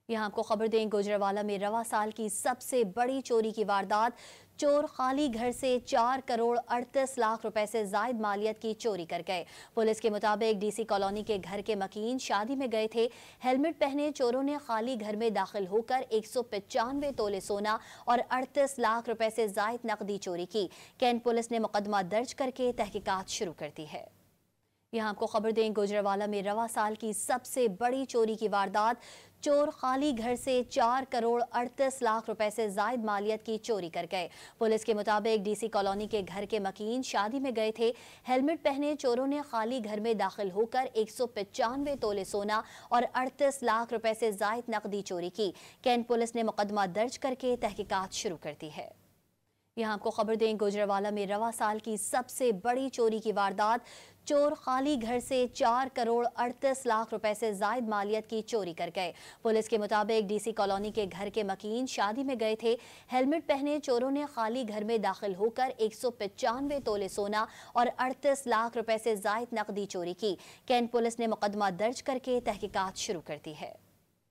यहाँ आपको खबर दें, गुजरांवाला में रवा साल की सबसे बड़ी चोरी की वारदात। चोर खाली घर से 4 करोड़ 38 लाख रुपए से जायद मालियत की चोरी कर गए। पुलिस के मुताबिक डीसी कॉलोनी के घर के मकीन शादी में गए थे। हेलमेट पहने चोरों ने खाली घर में दाखिल होकर 195 तोले सोना और 38 लाख रुपए से जायद नकदी चोरी की। कैंट पुलिस ने मुकदमा दर्ज करके तहकीकात शुरू कर दी है। यहाँ आपको खबर दें, गुजरांवाला में रवा साल की सबसे बड़ी चोरी की वारदात। चोर खाली घर से 4 करोड़ 38 लाख रुपए से जायद मालियत की चोरी कर गए। पुलिस के मुताबिक डीसी कॉलोनी के घर के मकीन शादी में गए थे। हेलमेट पहने चोरों ने खाली घर में दाखिल होकर 195 तोले सोना और 38 लाख रुपए से जायद नकदी चोरी की। कैंट पुलिस ने मुकदमा दर्ज करके तहकीकात शुरू कर दी है। यहाँ आपको खबर दें, गुजरांवाला में रवा साल की सबसे बड़ी चोरी की वारदात। चोर खाली घर से 4 करोड़ 38 लाख रुपए से जायद मालियत की चोरी कर गए। पुलिस के मुताबिक डीसी कॉलोनी के घर के मकीन शादी में गए थे। हेलमेट पहने चोरों ने खाली घर में दाखिल होकर 195 तोले सोना और 38 लाख रुपए से जायद नकदी चोरी की। कैंट पुलिस ने मुकदमा दर्ज करके तहकीकात शुरू कर दी है।